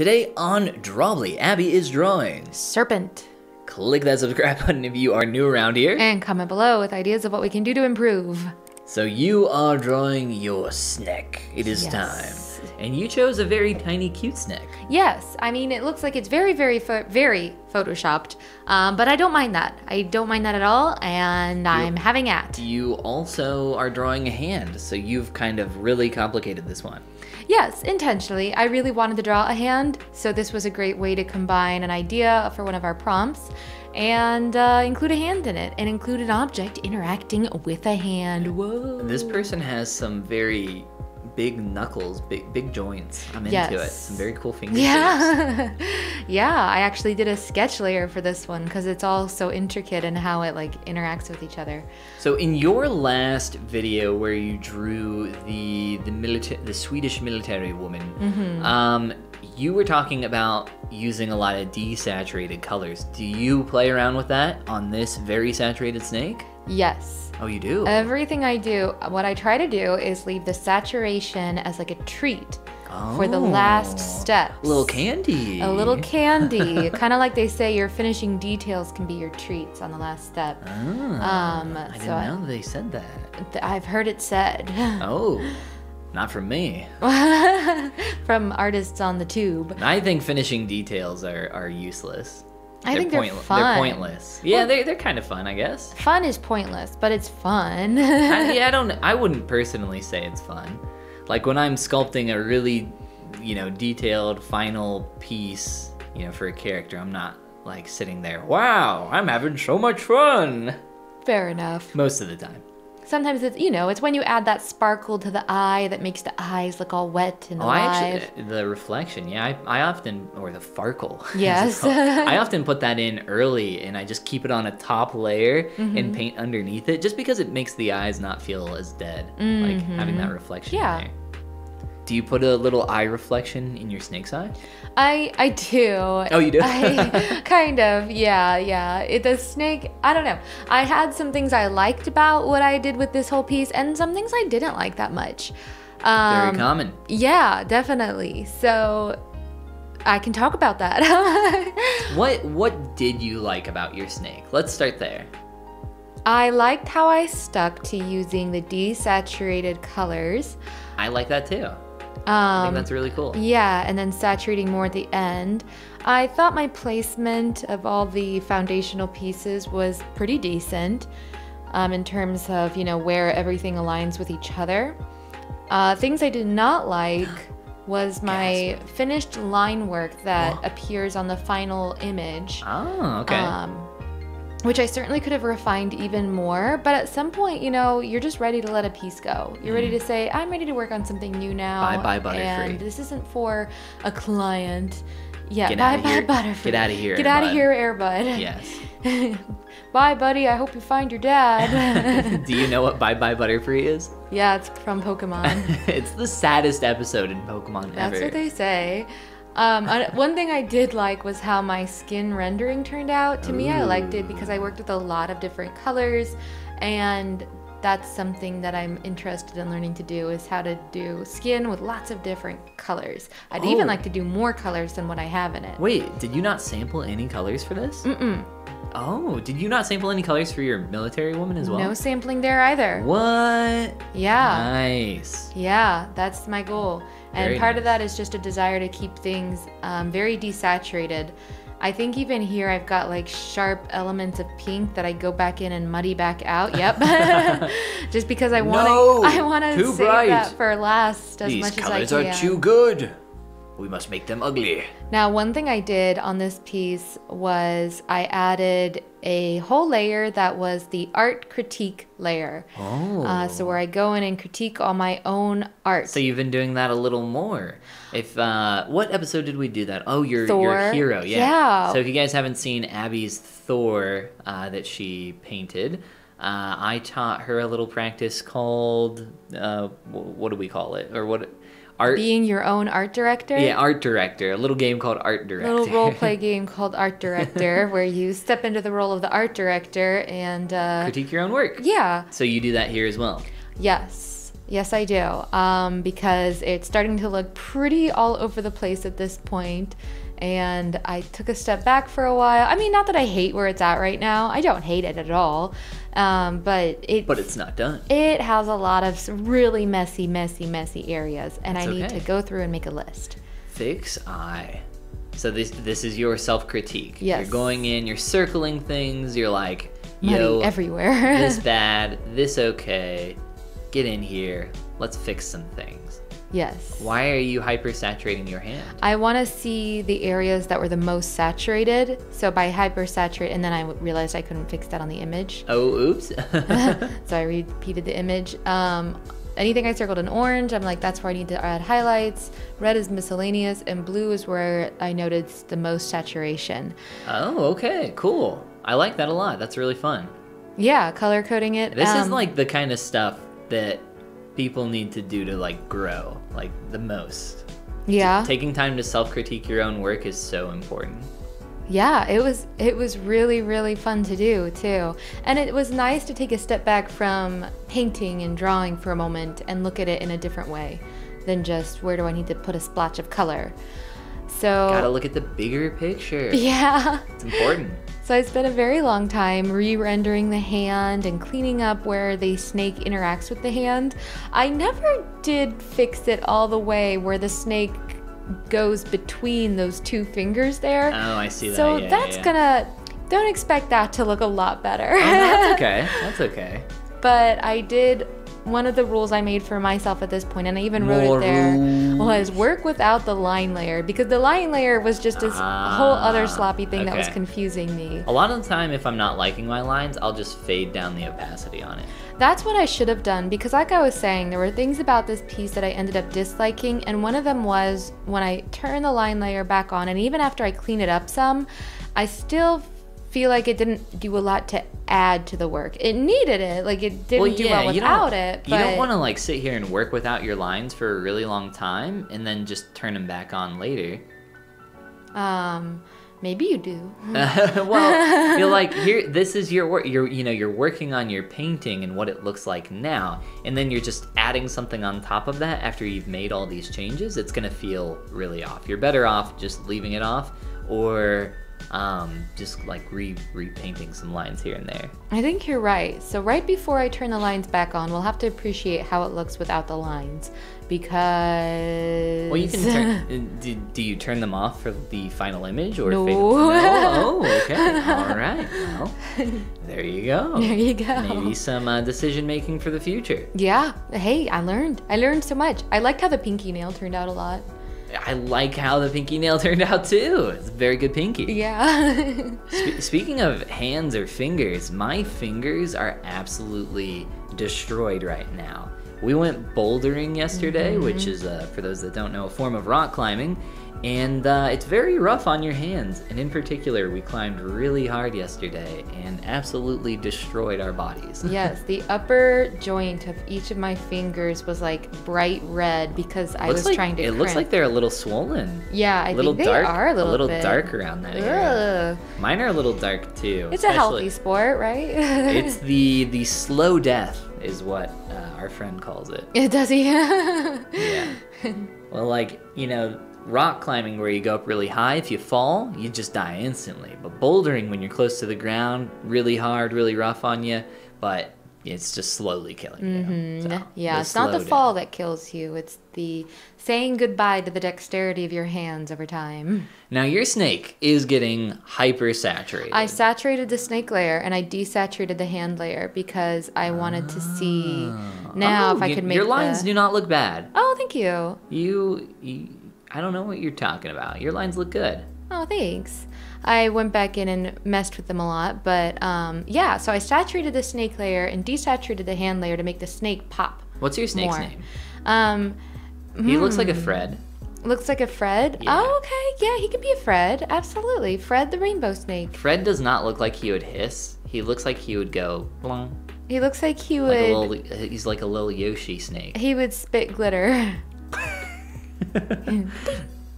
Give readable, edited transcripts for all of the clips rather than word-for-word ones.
Today on Drawbly, Abby is drawing Serpent. Click that subscribe button if you are new around here. And comment below with ideas of what we can do to improve. So you are drawing your snake. It is time. And you chose a very tiny, cute snake. Yes, I mean, it looks like it's very photoshopped, but I don't mind that. I don't mind that at all, and I'm having at. You also are drawing a hand, so you've kind of really complicated this one. Yes, intentionally. I really wanted to draw a hand, so this was a great way to combine an idea for one of our prompts and include a hand in it, and include an object interacting with a hand. Whoa. This person has some very big knuckles, big joints. I'm into it. Some very cool fingers. Yeah. Yeah, I actually did a sketch layer for this one because it's all so intricate in how it like interacts with each other. So in your last video where you drew the Swedish military woman, you were talking about using a lot of desaturated colors. Do you play around with that on this very saturated snake? Yes. Oh, you do? Everything I do, what I try to do is leave the saturation as like a treat for the last step. A little candy. A little candy. Kind of like they say your finishing details can be your treats on the last step. I didn't know they said that. I've heard it said. Oh, not from me. From artists on the tube. I think finishing details are useless. I think they're fun. They're pointless. Yeah, they're kind of fun, I guess. Fun is pointless, but it's fun. I wouldn't personally say it's fun. Like when I'm sculpting a really, detailed final piece, for a character, I'm not like sitting there, wow, I'm having so much fun. Fair enough. Most of the time. Sometimes it's, it's when you add that sparkle to the eye that makes the eyes look all wet and alive. The reflection, yeah, I often, or the farkle. Yes. I often put that in early and I just keep it on a top layer and paint underneath it just because it makes the eyes not feel as dead, like having that reflection in there. Do you put a little eye reflection in your snake's eye? I do. Oh, you do? Kind of, yeah. The snake, I don't know. I had some things I liked about what I did with this whole piece and some things I didn't like that much. Very common. Yeah, definitely. So I can talk about that. What did you like about your snake? Let's start there. I liked how I stuck to using the desaturated colors. I like that too. I think that's really cool. Yeah, and then saturating more at the end. I thought my placement of all the foundational pieces was pretty decent in terms of, where everything aligns with each other. Things I did not like was my finished line work that appears on the final image. Oh, okay. Which I certainly could have refined even more, but at some point, you're just ready to let a piece go. You're ready to say, I'm ready to work on something new now. Bye, Butterfree. And this isn't for a client. Yeah, bye, Butterfree. Get out of here, Get out of here, Airbud. Yes. Bye, buddy. I hope you find your dad. Do you know what Bye Butterfree is? Yeah, it's from Pokemon. It's the saddest episode in Pokemon ever. That's what they say. One thing I did like was how my skin rendering turned out. To me, I liked it because I worked with a lot of different colors, and that's something that I'm interested in learning to do, is how to do skin with lots of different colors. I'd even like to do more colors than what I have in it. Wait, did you not sample any colors for this? Mm-mm. Oh, did you not sample any colors for your military woman as well? No sampling there either. What? Yeah. Nice. Yeah, that's my goal. And part of that is just a desire to keep things very desaturated. I think even here I've got like sharp elements of pink that I go back in and muddy back out. Yep. Just because I want to save that for last as much as I can. These colors are too good. We must make them ugly. Now, one thing I did on this piece was I added a whole layer that was the art critique layer. Oh. So where I go in and critique all my own art. So you've been doing that a little more. If what episode did we do that? Oh, your hero. Yeah. So if you guys haven't seen Abby's Thor that she painted, I taught her a little practice called what do we call it? Or what? Art. Being your own art director? Yeah, art director. A little game called Art Director. A little role play game called Art Director where you step into the role of the art director and critique your own work. Yeah. So you do that here as well. Yes. Yes, I do. Because it's starting to look pretty all over the place at this point. And I took a step back for a while. I mean, not that I hate where it's at right now. I don't hate it at all. But it's not done. It has a lot of really messy areas. And I need to go through and make a list. Fix eye. So this is your self-critique. Yes. You're going in, you're circling things, you're like, muddy everywhere. This bad, this okay. Get in here. Let's fix some things. Yes. Why are you hyper-saturating your hand? I want to see the areas that were the most saturated. So by hyper-saturate, and then I realized I couldn't fix that on the image. Oh, oops. So I repeated the image. Anything I circled in orange, I'm like, that's where I need to add highlights. Red is miscellaneous, and blue is where I noticed the most saturation. Oh, okay, cool. I like that a lot. That's really fun. Yeah, color coding it. This is like the kind of stuff that people need to do to like grow, like the most. Yeah. Taking time to self-critique your own work is so important. Yeah, it was really fun to do too. And it was nice to take a step back from painting and drawing for a moment and look at it in a different way than just where do I need to put a splotch of color. So gotta look at the bigger picture. Yeah. It's important. So I spent a very long time re-rendering the hand and cleaning up where the snake interacts with the hand. I never did fix it all the way where the snake goes between those two fingers there. Oh, I see that. So yeah, that's gonna, don't expect that to look a lot better. Oh, that's okay. That's okay. But I did, one of the rules I made for myself at this point, and I even wrote it there, was work without the line layer, because the line layer was just this whole other sloppy thing that was confusing me. A lot of the time, if I'm not liking my lines, I'll just fade down the opacity on it. That's what I should have done, because like I was saying, there were things about this piece that I ended up disliking, and one of them was when I turn the line layer back on, and even after I clean it up some, I still feel like it didn't do a lot to add to the work. It needed it, like it didn't do well without it. But you don't want to like sit here and work without your lines for a really long time and then just turn them back on later. Maybe you do. Well, you're like, here, this is your work. You're working on your painting and what it looks like now, and then you're just adding something on top of that after you've made all these changes. It's gonna feel really off. You're better off just leaving it off, or just like repainting some lines here and there. I think you're right. So right before I turn the lines back on, we'll have to appreciate how it looks without the lines, because... Well, you can turn... do you turn them off for the final image? Or No. No? Oh, okay. All right. Well, there you go. There you go. Maybe some decision making for the future. Yeah. Hey, I learned so much. I liked how the pinky nail turned out a lot. I like how the pinky nail turned out too. It's a very good pinky. Yeah. Speaking of hands or fingers, my fingers are absolutely destroyed right now. We went bouldering yesterday, which is, for those that don't know, a form of rock climbing, and it's very rough on your hands. And in particular, we climbed really hard yesterday and absolutely destroyed our bodies. Yes, the upper joint of each of my fingers was like bright red because I was trying to crimp. It looks like they're a little swollen. Yeah, I think they are a little bit. Dark around that area. Mine are a little dark too. It's a healthy sport, right? It's the slow death is what our friend calls it. Does he? Yeah. Well, like, rock climbing where you go up really high, if you fall, you just die instantly. But bouldering, when you're close to the ground, really hard, really rough on you, but it's just slowly killing you. So, yeah, it's not the fall that kills you. It's the saying goodbye to the dexterity of your hands over time. Now, your snake is getting hyper saturated. I saturated the snake layer and I desaturated the hand layer because I wanted to see now if I could make your lines do not look bad. Oh, thank you. You I don't know what you're talking about. Your lines look good. Oh, thanks. I went back in and messed with them a lot, but yeah, so I saturated the snake layer and desaturated the hand layer to make the snake pop. What's your snake's name? He looks like a Fred. Looks like a Fred? Yeah. Oh, okay. Yeah, he could be a Fred. Absolutely. Fred the rainbow snake. Fred does not look like he would hiss. He looks like he would go blong. He looks like he would... He's like a little Yoshi snake. He would spit glitter.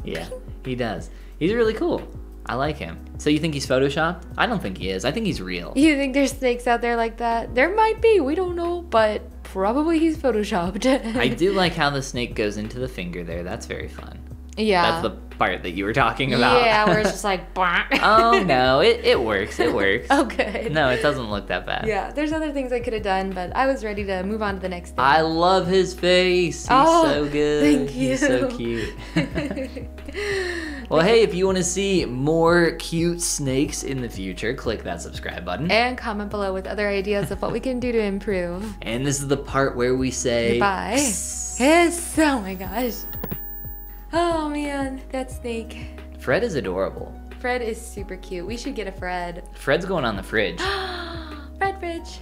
Yeah, he does. He's really cool. I like him. So you think he's photoshopped? I don't think he is. I think he's real. You think there's snakes out there like that? There might be. We don't know, but probably he's photoshopped. I do like how the snake goes into the finger there. That's very fun. Yeah. That's the part that you were talking about. Yeah, where it's just like, oh no, it works. It works. Oh, good. No, it doesn't look that bad. Yeah, there's other things I could have done, but I was ready to move on to the next thing. I love his face. He's so good. Thank you. He's so cute. Well, hey, if you want to see more cute snakes in the future, click that subscribe button. And comment below with other ideas of what we can do to improve. And this is the part where we say goodbye. Yes. Oh my gosh. Oh man, that snake. Fred is adorable. Fred is super cute. We should get a Fred. Fred's going on the fridge. Fred fridge.